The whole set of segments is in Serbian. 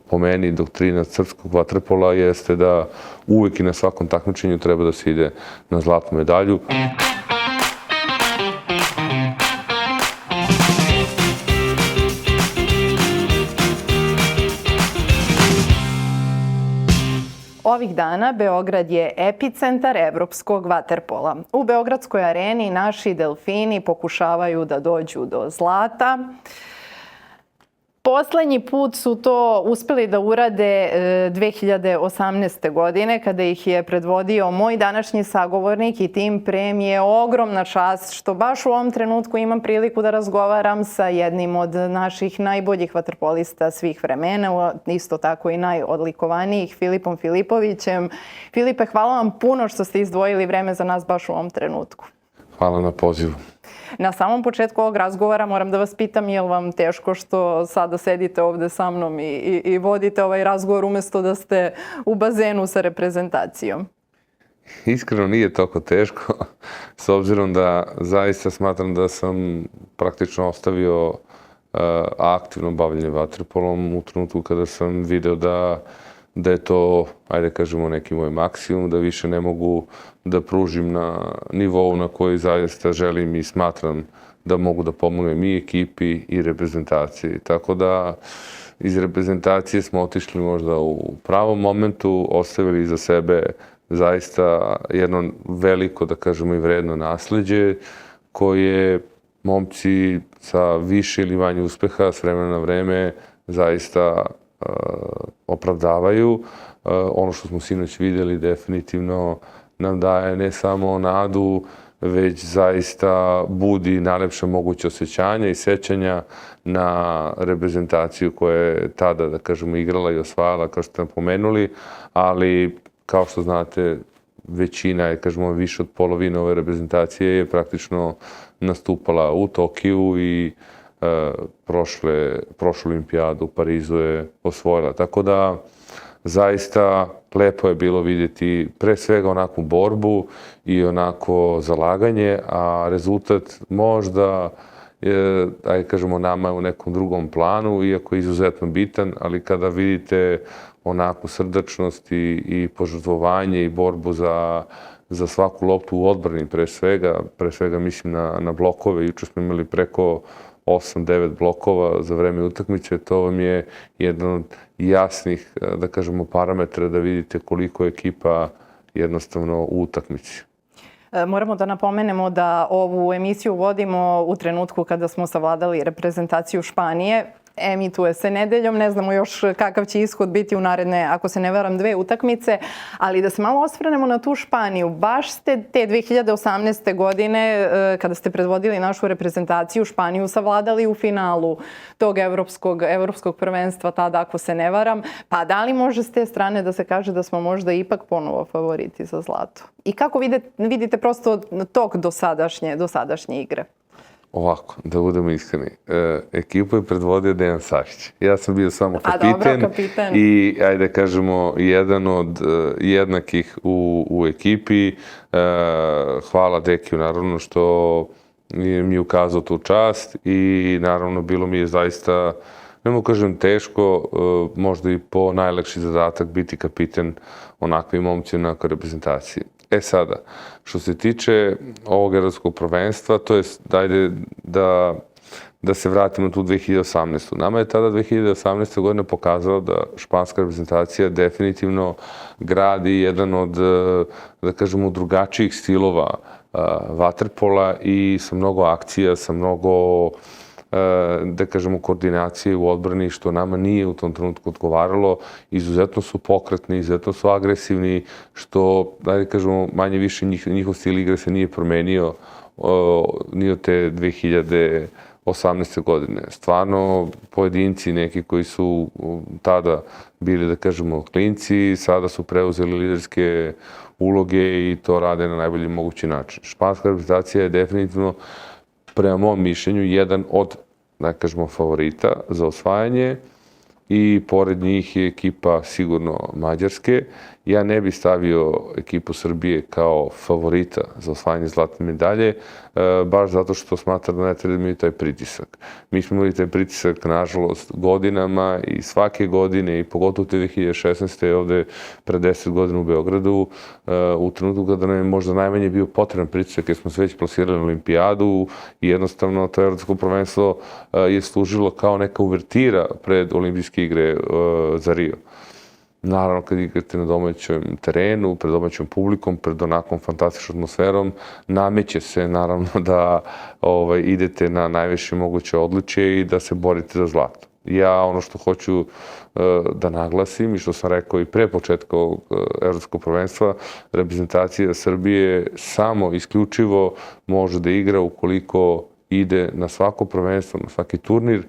po meni doktrina srpskog vaterpola jeste da uvek i na svakom takmičenju treba da se ide na zlatnu medalju. Ovih dana Beograd je epicentar evropskog vaterpola. U Beogradskoj areni naši delfini pokušavaju da dođu do zlata. Poslednji put su to uspeli da urade 2018. godine kada ih je predvodio moj današnji sagovornik i tim pre mi je ogromna čast što baš u ovom trenutku imam priliku da razgovaram sa jednim od naših najboljih vaterpolista svih vremena, isto tako i najodlikovanijih, Filipom Filipovićem. Filipe, hvala vam puno što ste izdvojili vreme za nas baš u ovom trenutku. Hvala na pozivu. Na samom početku ovog razgovora moram da vas pitam je li vam teško što sada sedite ovde sa mnom i vodite ovaj razgovor umesto da ste u bazenu sa reprezentacijom? Iskreno nije toliko teško, s obzirom da zaista smatram da sam praktično ostavio aktivno bavljenje vaterpolom u trenutku kada sam video da je to, ajde kažemo, neki moj maksimum, da više ne mogu da pružim na nivou na koji zaista želim i smatram da mogu da pomognem i ekipi i reprezentaciji. Tako da iz reprezentacije smo otišli možda u pravom momentu, ostavili iza sebe zaista jedno veliko, da kažemo, i vredno nasleđe koje momci sa više ili manje uspeha s vremena na vreme zaista opravdavaju. Ono što smo sinoć videli definitivno nam daje ne samo nadu, već zaista budi najlepša moguća osjećanja i sećanja na reprezentaciju koja je tada, da kažemo, igrala i osvajala, kao što ste napomenuli, ali kao što znate, većina, kažemo, više od polovine ove reprezentacije je praktično nastupala u Tokiju i prošlu olimpijadu u Parizu je osvojila. Tako da zaista lepo je bilo vidjeti pre svega onakvu borbu i onako zalaganje, a rezultat možda je, da kažemo, nama u nekom drugom planu, iako je izuzetno bitan, ali kada vidite onakvu srdačnost i požrtvovanje i borbu za svaku loptu u odbrani pre svega mislim na blokove. Juče smo imali preko 8-9 blokova za vreme utakmice. To vam je jedan od jasnih, da kažemo, parametra da vidite koliko je ekipa jednostavno u utakmici. Moramo da napomenemo da ovu emisiju vodimo u trenutku kada smo savladali reprezentaciju Španije. Emituje se nedeljom, ne znamo još kakav će ishod biti u naredne, ako se ne varam, 2 utakmice, ali da se malo osvrnemo na tu Španiju. Baš ste te 2018. godine, kada ste predvodili našu reprezentaciju, Španiju savladali u finalu tog evropskog prvenstva tada, ako se ne varam. Pa da li može s te strane da se kaže da smo možda ipak ponovo favoriti za zlato? I kako vidite prosto tok dosadašnje igre? Ovako, da budemo iskreni, ekipu je predvodio Dejan Savić. Ja sam bio samo kapiten i, ajde kažemo, jedan od jednakih u ekipi. Hvala Dekiju, naravno, što mi je ukazao tu čast i, naravno, bilo mi je zaista, ne mogu kažem teško, možda i po najlakši zadatak biti kapiten onakvim momcima na reprezentaciji. Sada, što se tiče ovog evropskog prvenstva, to je, dajde da se vratimo tu 2018. Nama je tada 2018. godina pokazala da španska reprezentacija definitivno gradi jedan od, da kažemo, drugačijih stilova vaterpola i sa mnogo akcija, sa mnogo, da kažemo, koordinacije u odbrani, što nama nije u tom trenutku odgovaralo. Izuzetno su pokretni, izuzetno su agresivni, što, da kažemo, manje više njihov stil igre se nije promenio ni od te 2018. godine. Stvarno, pojedinci neki koji su tada bili, da kažemo, klinci, sada su preuzeli liderske uloge i to rade na najbolji mogući način. Španska reprezentacija je definitivno, prema mom mišljenju, jedan od, da kažemo, favorita za osvajanje i pored njih je ekipa sigurno Mađarske. Ja ne bih stavio ekipu Srbije kao favorita za osvajanje zlatne medalje baš zato što smatra da ne treba da imaju taj pritisak. Mi smo imali taj pritisak, nažalost, godinama i svake godine i pogotovo te 2016. ovde pre 10 godina u Beogradu, u trenutku kada nam je možda najmanje bio potreban pritisak jer smo se već plasirali na olimpijadu i jednostavno to evropsko prvenstvo je služilo kao neka uvertira pred olimpijske igre za Rio. Naravno, kad igrate na domaćem terenu, pred domaćom publikom, pred onakvom fantastičnom atmosferom, nameće se naravno da idete na najviše moguće odličje i da se borite za zlato. Ja ono što hoću da naglasim i što sam rekao i pre početka ovog evropskog prvenstva, reprezentacija Srbije samo isključivo može da igra ukoliko ide na svako prvenstvo, na svaki turnir,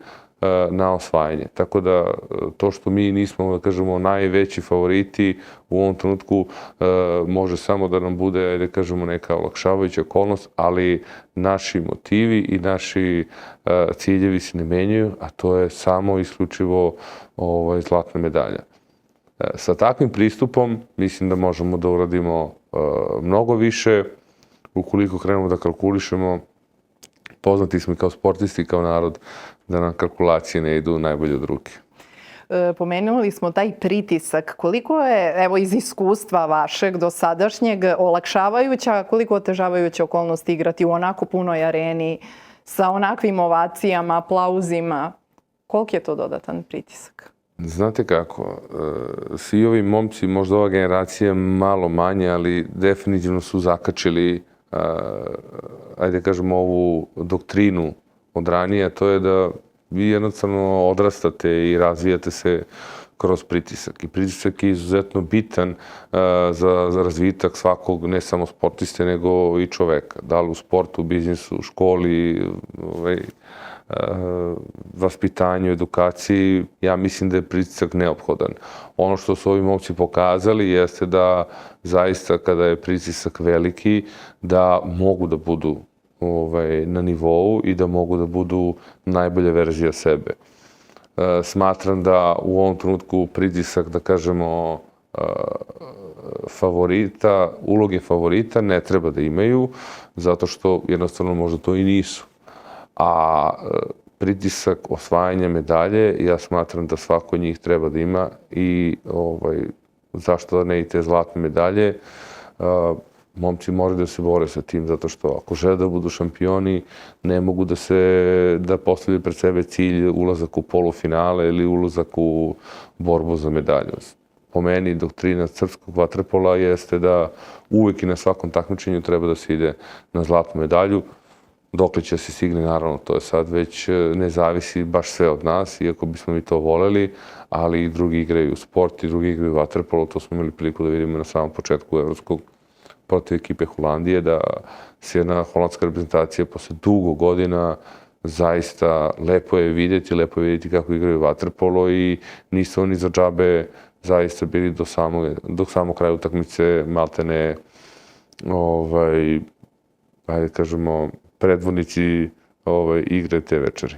na osvajanje. Tako da to što mi nismo, da kažemo, najveći favoriti u ovom trenutku može samo da nam bude, da kažemo, neka olakšavajuća okolnost, ali naši motivi i naši ciljevi se ne menjaju, a to je samo isključivo zlatna medalja. Sa takvim pristupom mislim da možemo da uradimo mnogo više ukoliko krenemo da kalkulišemo. Poznati smo i kao sportisti i kao narod da nam kalkulacije ne idu najbolje od ruke. Pomenuli smo taj pritisak. Koliko je, evo iz iskustva vašeg dosadašnjeg, olakšavajuća, a koliko otežavajuća okolnost igrati u onako punoj areni sa onakvim ovacijama, aplauzima? Koliki je to dodatan pritisak? Znate kako, svi ovi momci, možda ova generacija malo manje, ali definitivno su zakačili, ajde kažemo, ovu doktrinu od ranije, to je da vi jednostavno odrastate i razvijate se kroz pritisak. I pritisak je izuzetno bitan za razvitak svakog, ne samo sportiste, nego i čoveka. Da li u sportu, u biznisu, u školi, vaspitanju, edukaciji, ja mislim da je pritisak neophodan. Ono što su ovi momci pokazali jeste da zaista kada je pritisak veliki, da mogu da budu na nivou i da mogu da budu najbolja verzija sebe. Smatram da u ovom trenutku pritisak, da kažemo, favorita, uloge favorita ne treba da imaju, zato što jednostavno možda to i nisu. A pritisak osvajanja medalje, ja smatram da svako od njih treba da ima i zašto da ne i te zlatne medalje. Momci moraju da se bore sa tim, zato što ako žele da budu šampioni, ne mogu da postavljaju pred sebe cilj ulazak u polufinale ili ulazak u borbu za medalju. Po meni, doktrina srpskog vaterpola jeste da uvek i na svakom takmičenju treba da se ide na zlatnu medalju. Dokle će se stigne, naravno, to je sad već ne zavisi baš sve od nas, iako bismo mi to voleli, ali i drugi igraju sport i drugi igraju vaterpolo. To smo imali priliku da vidimo na samom početku evropskog protiv ekipe Holandije, da se jedna holandska reprezentacija posle dugo godina zaista lepo je vidjeti kako igraju vaterpolo i nisu oni za džabe zaista bili do samog kraja utakmice maltene, ajde kažemo, predvodnici igre te večeri.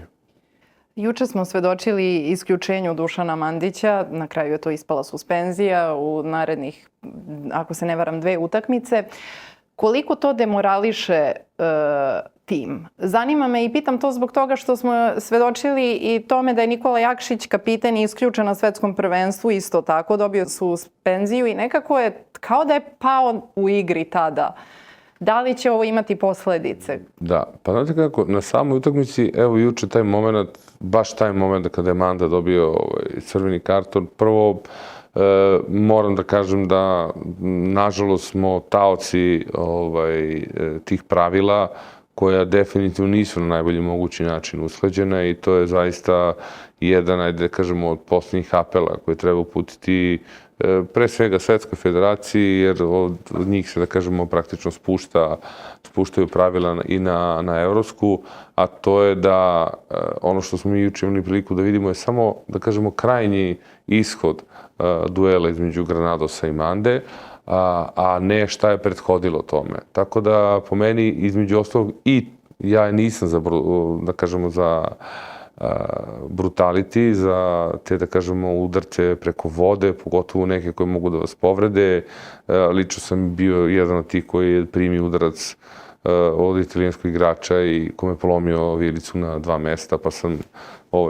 Juče smo svedočili isključenju Dušana Mandića, na kraju je to ispala suspenzija u narednih, ako se ne varam, 2 utakmice. Koliko to demorališe tim? Zanima me i pitam to zbog toga što smo svedočili i tome da je Nikola Jakšić, kapiten, isključen na svetskom prvenstvu, isto tako dobio suspenziju i nekako je kao da je pao u igri tada. Da li će ovo imati posledice? Da, pa znate kako, na samoj utakmici, evo juče taj moment, baš taj moment kada je Manda dobio crveni karton, prvo moram da kažem da nažalost smo taoci tih pravila koja definitivno nisu na najbolji mogući način usklađena i to je zaista jedan, ajde da kažemo, od posljednjih apela koje treba uputiti pre svega Svetskoj federaciji, jer od njih se, da kažemo, praktično spuštaju pravila i na evropsku, a to je da ono što smo mi juče imali priliku da vidimo je samo, da kažemo, krajnji ishod duela između Granadosa i Mande, a ne šta je prethodilo tome. Tako da, po meni, između ostalog, i ja nisam za, da kažemo, za brutality, za te, da kažemo, udarce preko vode, pogotovo neke koje mogu da vas povrede. Lično sam bio jedan od tih koji je primio udarac od italijanskog igrača i kome je polomio vilicu na 2 mesta, pa sam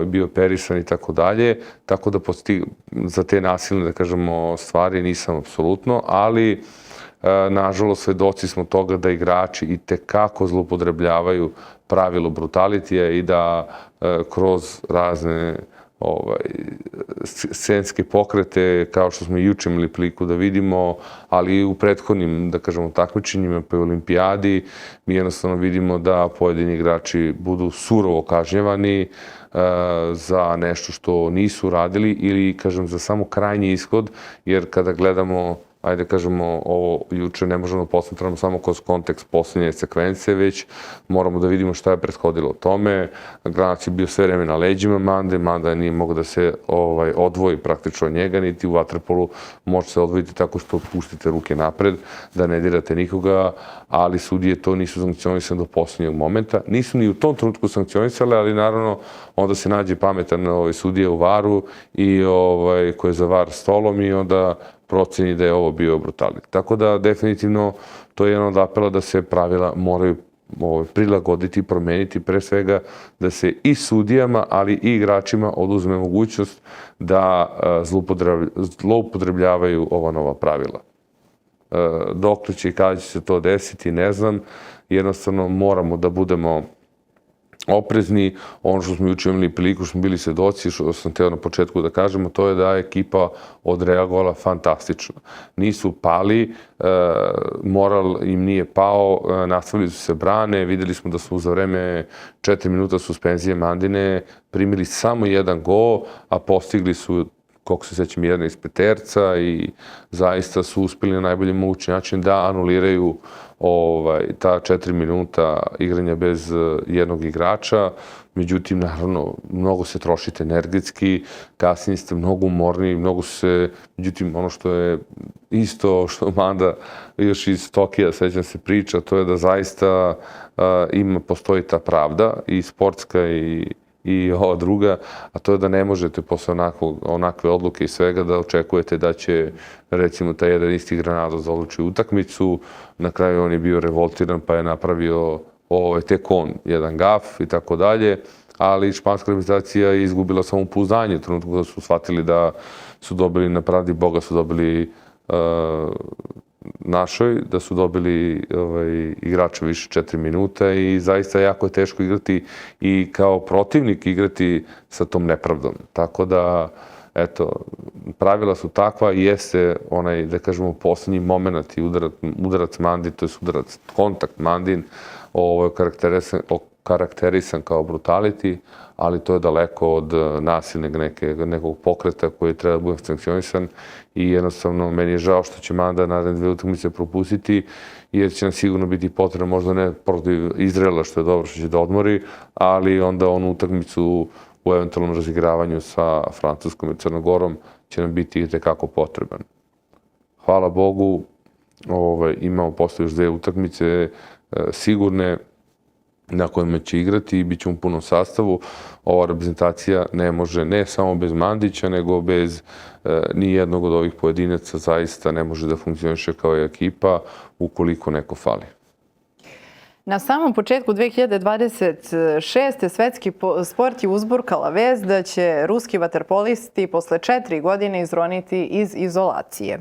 bio operisan i tako dalje. Tako da za te nasilne, da kažemo, stvari nisam apsolutno, ali nažalost svedoci smo toga da igrači i tekako zloupotrebljavaju pravilo brutalitija i da kroz razne scenske pokrete, kao što smo i juče imali priliku da vidimo, ali i u prethodnim, da kažemo, takmičenjima pa i olimpijadi, mi jednostavno vidimo da pojedini igrači budu surovo kažnjavani za nešto što nisu radili ili, kažem, za samo krajnji ishod, jer kada gledamo, ajde kažemo, ovo juče ne možemo da posmatramo samo kroz kontekst posljednje sekvence, već moramo da vidimo šta je prethodilo tome. Granac je bio sve vreme na leđima Mande, Manda nije mogao da se odvoji praktično od njega, niti u vaterpolu može se odvojiti tako što pustite ruke napred, da ne dirate nikoga, ali sudije to nisu sankcionisane do posljednjeg momenta. Nisu ni u tom trenutku sankcionisale, ali naravno onda se nađe pametan sudija u varu i koji je za var stolom i onda proceni da je ovo bio brutalit. Tako da definitivno to je jedan od apela da se pravila moraju prilagoditi i promeniti, pre svega da se i sudijama, ali i igračima oduzme mogućnost da zloupotrebljavaju ova nova pravila. Dokle će i kada će se to desiti, ne znam. Jednostavno moramo da budemo oprezni. Ono što smo juče imali priliku, što smo bili svedoci, što sam teo na početku da kažemo, to je da je ekipa odreagovala fantastično. Nisu pali, moral im nije pao, nastavili su se brane, videli smo da su za vreme 4 minuta suspenzije Mandine primili samo 1 gol, a postigli su, koliko se sećam, 1 iz peterca i zaista su uspeli na najbolji mogući način da anuliraju ta 4 minuta igranja bez jednog igrača. Međutim, naravno, mnogo se trošite energetski, kasnije ste mnogo umorni, mnogo se, međutim, ono što je isto što Manda još iz Tokija, sećam se, priča, to je da zaista postoji ta pravda i sportska i ova druga, a to je da ne možete posle onakve odluke i svega da očekujete da će, recimo, taj jedan isti Granado zaodluči utakmicu. Na kraju on je bio revoltiran pa je napravio tek on jedan gaf i tako dalje, ali španska reprezentacija je izgubila samopouzdanje u trenutku da su shvatili da su dobili na pravdi Boga, su dobili našoj, da su dobili igrača više 4 minuta i zaista jako je teško igrati i kao protivnik igrati sa tom nepravdom. Tako da, eto, pravila su takva i jeste onaj, da kažemo, posljednji moment i udarac Mandin, to je udarac, kontakt Mandin, karakterisan kao brutality, ali to je daleko od nasilnog nekog pokreta koji treba da bude sankcionisan i jednostavno meni je žao što će Manda naredne 2 utakmice propustiti, jer će nam sigurno biti potrebno, možda ne protiv Izraela, što je dobro što će da odmori, ali onda onu utakmicu u eventualnom razigravanju sa Francuskom i Crnogorom će nam biti itekako potreban. Hvala Bogu, imamo posle još 2 utakmice sigurne na kojima će igrati i bit će u punom sastavu. Ova reprezentacija ne može, ne samo bez Mandića, nego bez ni jednog od ovih pojedinaca, zaista ne može da funkcioniše kao ekipa ukoliko neko fali. Na samom početku 2026. svetski sport je uzburkala vest da će ruski vaterpolisti posle 4 godine izroniti iz izolacije.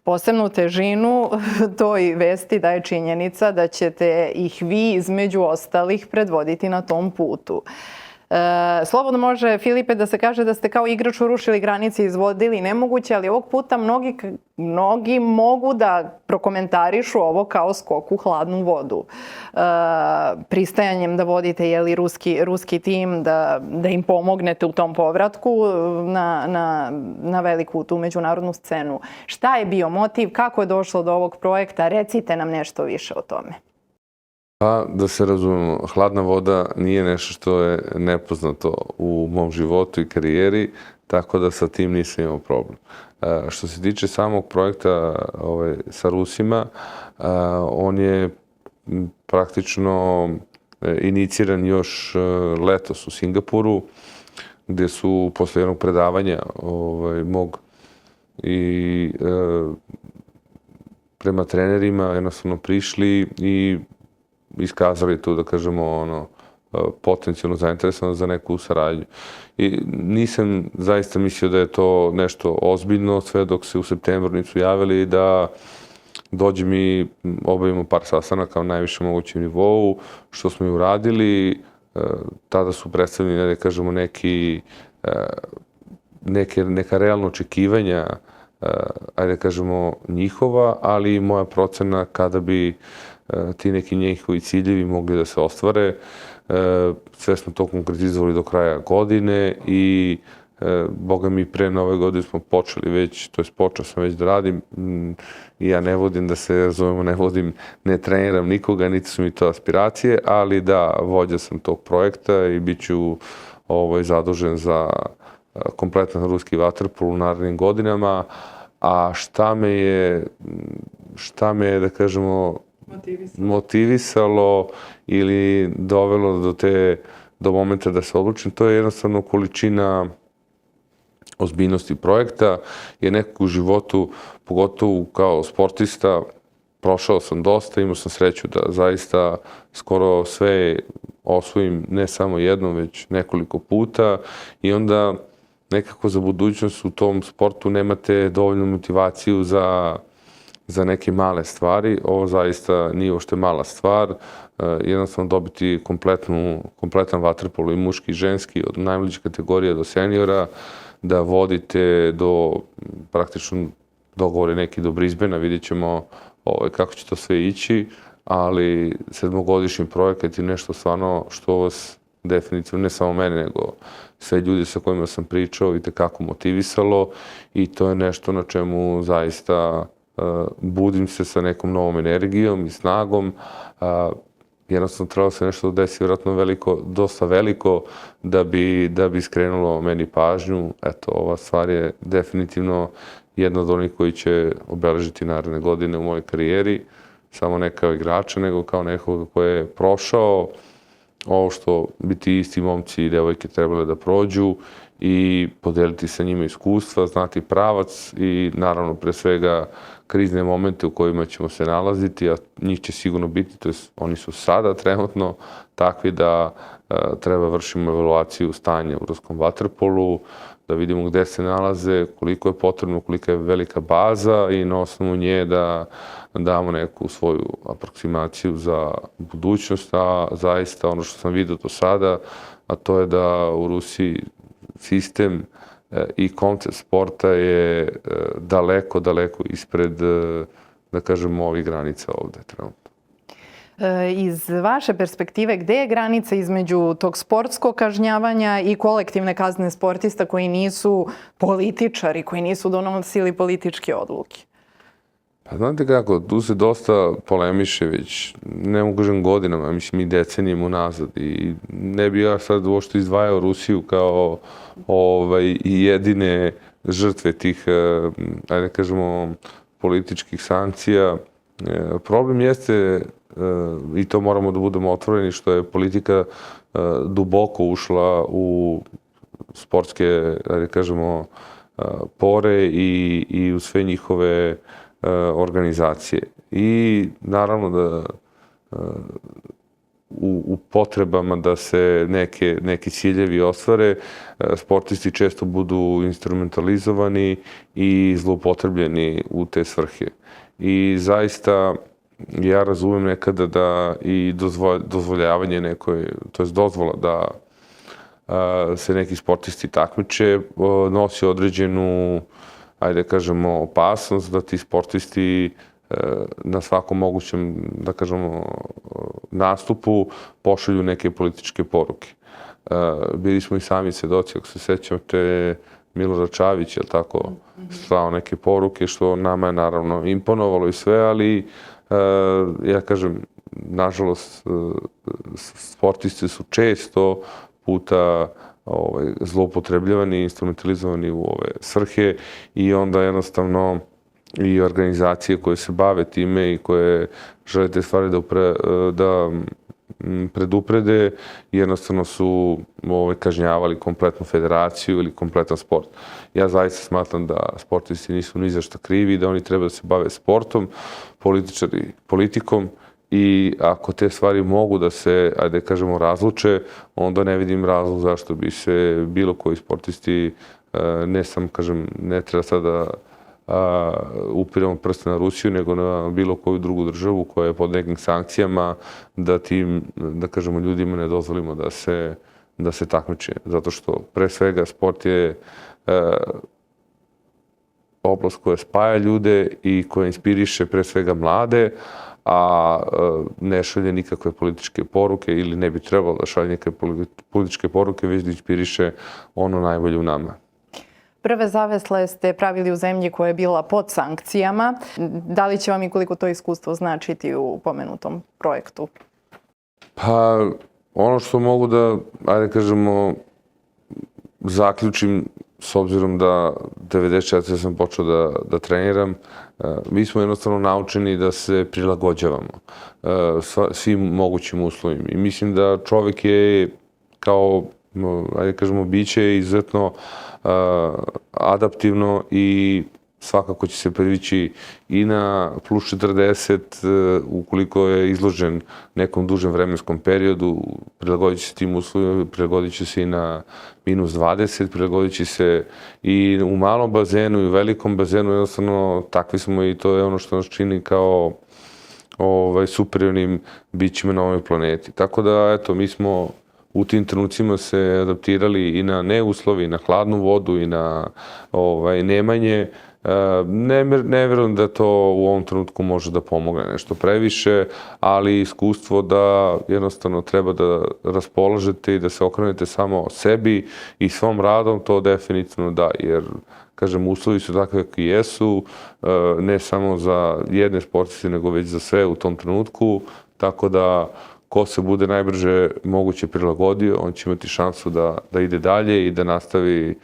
Posebnu težinu toj vesti daje činjenica da ćete ih vi između ostalih predvoditi na tom putu. Slobodno može, Filipe, da se kaže da ste kao igrač urušili granice i izvodili nemoguće, ali ovog puta mnogi mogu da prokomentarišu ovo kao skok u hladnu vodu. Pristajanjem da vodite ruski tim, da im pomognete u tom povratku na veliku tu međunarodnu scenu. Šta je bio motiv? Kako je došlo do ovog projekta? Recite nam nešto više o tome. Pa, da se razumemo, hladna voda nije nešto što je nepoznato u mom životu i karijeri, tako da sa tim nisam imao problem. Što se tiče samog projekta sa Rusima, on je praktično iniciran još letos u Singapuru, gdje su posle jednog predavanja mog i prema trenerima jednostavno prišli i iskazali tu, da kažemo, potencijalno zainteresovano za neku saradnju. I nisam zaista mislio da je to nešto ozbiljno, sve dok se u septembru nisu javili da dođem i obavimo par sastanaka na najvišem mogućem nivou, što smo i uradili. Tada su predstavljeni, da kažemo, neka realna očekivanja, ajde da kažemo, njihova, ali i moja procena kada bi ti neki njihovi ciljevi mogli da se ostvare. Sve smo to konkretizovali do kraja godine i boga mi pre nove godine smo počeli već, to jest počeo sam već da radim i ja ne vodim, da se razumemo, ne treniram nikoga, niti su mi to aspiracije, ali da, vođa sam tog projekta i bit ću zadužen za kompletan ruski vaterpol u narednim godinama, a šta me je, da kažemo, motivisalo ili dovelo do momenta da se odlučim, to je jednostavno količina ozbiljnosti projekta, jer nekako u životu, pogotovo kao sportista, prošao sam dosta, imao sam sreću da zaista skoro sve osvojim, ne samo jednom, već nekoliko puta, i onda nekako za budućnost u tom sportu nemate dovoljnu motivaciju za neke male stvari. Ovo zaista nije uopšte mala stvar. Jednostavno dobiti kompletan vaterpolo, i muški i ženski, od najmlađe kategorije do seniora, da vodite do praktično dogovore neki do Brisbanea, vidjet ćemo kako će to sve ići, ali 7-godišnji projekat je nešto stvarno što vas definitivno, ne samo mene, nego sve ljudi sa kojima sam pričao, i tekako motivisalo, i to je nešto na čemu zaista budim se sa nekom novom energijom i snagom. Jednostavno trebalo se nešto desi, vjerojatno dosta veliko, da bi skrenulo meni pažnju. Eto, ova stvar je definitivno jedna od onih koji će obeležiti naredne godine u mojoj karijeri, samo ne kao igrača, nego kao nekoga koji je prošao ovo što bi ti isti momci i devojke trebali da prođu, i podeliti sa njima iskustva, znati pravac i naravno pre svega krizne momente u kojima ćemo se nalaziti, a njih će sigurno biti, to jest oni su sada trenutno takvi da treba vršimo evaluaciju stanja u ruskom vaterpolu, da vidimo gde se nalaze, koliko je potrebno, kolika je velika baza, i na osnovu nje da damo neku svoju aproksimaciju za budućnost, a zaista ono što sam vidio do sada, a to je da u Rusiji sistem i koncept sporta je daleko ispred, da kažemo, ovih granica ovde trenutno. Iz vaše perspektive, gde je granica između tog sportskog kažnjavanja i kolektivne kazne sportista koji nisu političari, koji nisu donosili političke odluke? Pa znate kako, tu se dosta polemiše već, ne mogu kažem godinama, mislim i decenijama unazad, i ne bi ja sad uopšte izdvajao Rusiju kao jedine žrtve tih, ajde kažemo, političkih sankcija. Problem jeste, i to moramo da budemo otvoreni, što je politika duboko ušla u sportske, ajde kažemo, pore i u sve njihove organizacije. I naravno da u potrebama da se neki ciljevi ostvare, sportisti često budu instrumentalizovani i zloupotrebljeni u te svrhe. I zaista ja razumem nekada da i dozvoljavanje nekoj, to jest dozvola da se neki sportisti takmiče, nosi određenu, ajde kažemo, opasnost da ti sportisti na svakom mogućem, da kažemo, nastupu pošalju neke političke poruke. Bili smo i sami svedoci, ako se sećate, Milorad Čavić, je li tako, slao neke poruke, što nama je naravno imponovalo i sve, ali ja kažem, nažalost, sportisti su često puta zloupotrebljavani, instrumentalizovani u ove svrhe, i onda jednostavno i organizacije koje se bave time i koje žele te stvari da preduprede, jednostavno su kažnjavali kompletnu federaciju ili kompletan sport. Ja zaista smatram da sportisti nisu ni za šta krivi, da oni treba da se bave sportom, političari politikom, i ako te stvari mogu da se, ajde kažemo, razluče, onda ne vidim razlog zašto bi se bilo koji sportisti, ne sam, kažem, ne treba sada upiramo prste na Rusiju, nego na bilo koju drugu državu koja je pod nekim sankcijama, da tim, da kažemo, ljudima ne dozvolimo da se takmiče. Zato što, pre svega, sport je oblast koja spaja ljude i koja inspiriše pre svega mlade, a ne šalje nikakve političke poruke ili ne bi trebalo da šalje nikakve političke poruke, već da inspiriše ono najbolje u nama. Prve zavesle ste pravili u zemlji koja je bila pod sankcijama. Da li će vam i koliko to iskustvo značiti u pomenutom projektu? Pa, ono što mogu da, ajde kažemo, zaključim, s obzirom da 94. sam počeo da treniram, mi smo jednostavno naučeni da se prilagođavamo svim mogućim uslovima. I mislim da čovjek je kao, ajde kažemo, biće izuzetno adaptivno i svakako će se privići i na plus 40 ukoliko je izložen nekom dužem vremenskom periodu, prilagodit će se tim uslovima, prilagodit će se i na minus 20, prilagodit će se i u malom bazenu i u velikom bazenu, jednostavno takvi smo i to je ono što nas čini kao superiornim bićima na ovoj planeti. Tako da, eto, mi smo u tim trenucima se adaptirali i na neuslovi, i na hladnu vodu, i na nemanje. Ne vjerujem da to u ovom trenutku može da pomogne nešto previše, ali iskustvo da jednostavno treba da raspolažete i da se okrenete samo sebi i svom radom, to definitivno da, jer kažem, uslovi su takve kakvi jesu, ne samo za jedne sportiste, nego već za sve u tom trenutku, tako da ko se bude najbrže moguće prilagodio, on će imati šansu da ide dalje i da nastavi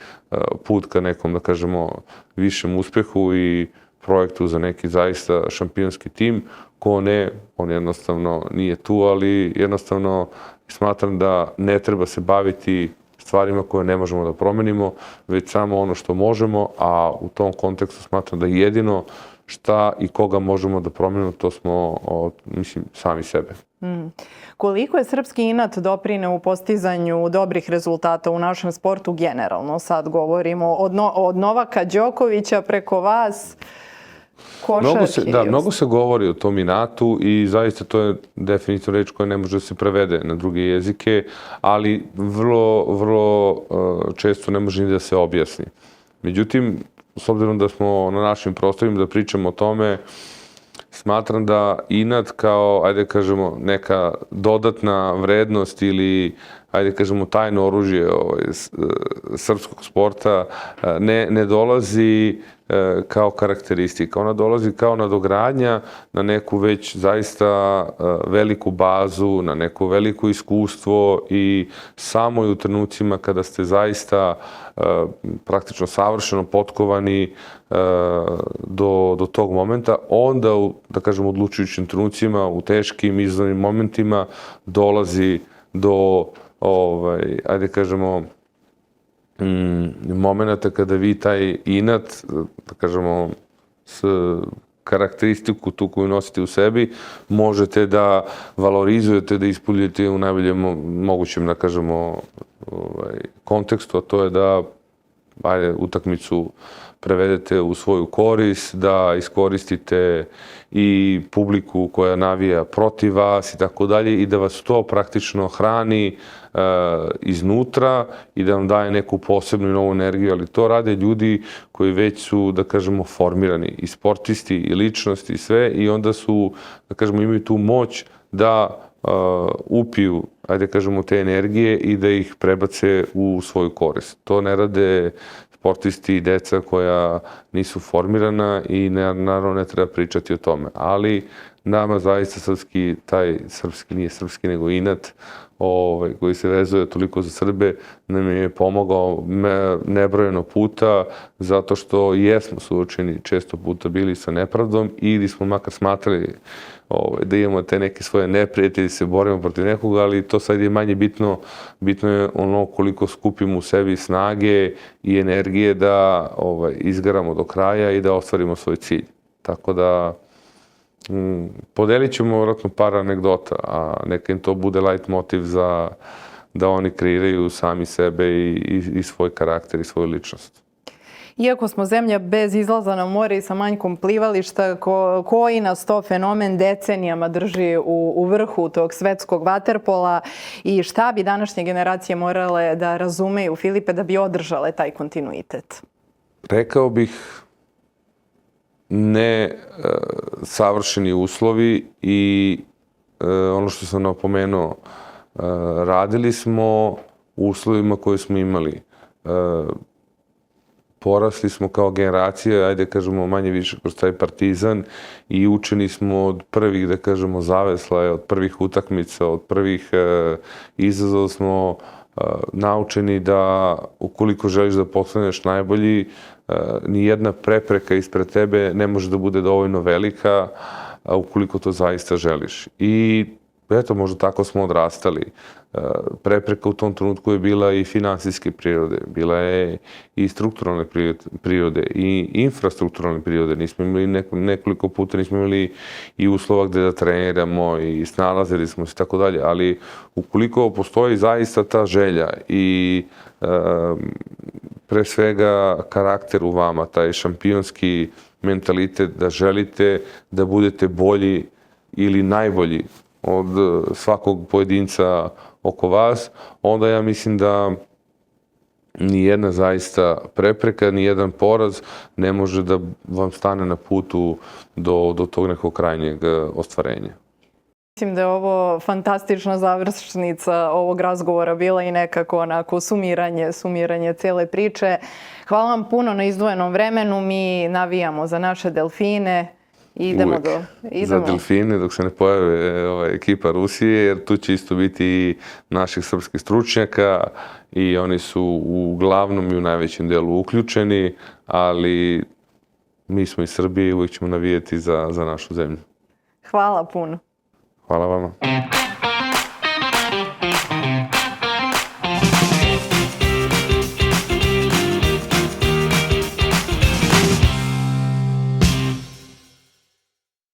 put ka nekom, da kažemo, višem uspehu i projektu za neki zaista šampionski tim. Ko ne, on jednostavno nije tu, ali jednostavno smatram da ne treba se baviti stvarima koje ne možemo da promenimo, već samo ono što možemo, a u tom kontekstu smatram da jedino šta i koga možemo da promenimo, to smo, mislim, sami sebe. Koliko je srpski inat doprineo u postizanju dobrih rezultata u našem sportu generalno? Sad govorimo od Novaka Đokovića preko vas, košarki. Da, mnogo se govori o tom inatu i zaista to je definitivno reč koja ne može da se prevede na druge jezike, ali vrlo često ne može ni da se objasni. Međutim, s obzirom da smo na našim prostorima da pričamo o tome, smatram da inat kao, ajde kažemo, neka dodatna vrednost ili, ajde kažemo, tajno oružje srpskog sporta ne dolazi kao karakteristika. Ona dolazi kao nadogradnja na neku već zaista veliku bazu, na neko veliko iskustvo i samo u trenucima kada ste zaista praktično savršeno potkovani do tog momenta, onda, da kažem, odlučujućim trenucima, u teškim izazovnim momentima dolazi do, ajde kažemo, momenta kada vi taj inat, da kažemo, s karakteristiku tu koju nosite u sebi, možete da valorizujete, da ispoljujete u najboljem mogućem, da kažemo, kontekstu, a to je da utakmicu prevedete u svoju korist, da iskoristite i publiku koja navija protiv vas i tako dalje i da vas to praktično hrani iznutra i da vam daje neku posebnu i novu energiju, ali to rade ljudi koji već su, da kažemo, formirani i sportisti i ličnosti i sve i onda su, da kažemo, imaju tu moć da upiju, ajde kažemo, te energije i da ih prebace u svoju korist. To ne rade sportisti i deca koja nisu formirana i naravno ne treba pričati o tome. Ali nama zaista srpski nije srpski nego inat koji se vezuje toliko za Srbe, nam je pomogao nebrojeno puta zato što jesmo suočeni često puta bili sa nepravdom ili smo makar smatrali da imamo te neke svoje neprijatelje, se borimo protiv nekoga, ali to sad je manje bitno. Bitno je ono koliko skupimo u sebi snage i energije da izgaramo do kraja i da ostvarimo svoj cilj. Tako da Podelit ćemo vjerojatno par anegdota, a neka im to bude light motiv da oni kreiraju sami sebe i svoj karakter i svoju ličnost. Iako smo zemlja bez izlaza na more i sa manjkom plivališta, koji nas to fenomen decenijama drži u vrhu tog svetskog vaterpola i šta bi današnje generacije morale da razumeju, Filipe, da bi održale taj kontinuitet? Rekao bih ne savršeni uslovi i ono što sam napomenuo, radili smo u uslovima koje smo imali. Porasli smo kao generacija, ajde kažemo manje više kroz taj Partizan i učeni smo od prvih, da kažemo, zaveslaja, od prvih utakmica, od prvih izazova smo naučeni da ukoliko želiš da postaneš najbolji, ni jedna prepreka ispred tebe ne može da bude dovoljno velika ukoliko to zaista želiš. I eto, možda tako smo odrastali. Prepreka u tom trenutku je bila i finansijske prirode, bila je i strukturalne prirode i infrastrukturalne prirode. Nismo imali nekoliko puta, nismo imali i uslova gde da treniramo i snalazili smo se i tako dalje, ali ukoliko postoji zaista ta želja i pre svega karakter u vama, taj šampionski mentalitet da želite da budete bolji ili najbolji od svakog pojedinca oko vas, onda ja mislim da nijedna zaista prepreka, nijedan poraz ne može da vam stane na putu do tog nekog krajnjeg ostvarenja. Mislim da je ovo fantastična završnica ovog razgovora bila i nekako onako sumiranje cele priče. Hvala vam puno na izdvojenom vremenu. Mi navijamo za naše delfine. Idemo za delfine dok se ne pojave ekipa Rusije, jer tu će isto biti i naših srpskih stručnjaka i oni su uglavnom i u najvećem delu uključeni, ali mi smo iz Srbije i uvijek ćemo navijeti za našu zemlju. Hvala puno. Hvala vama.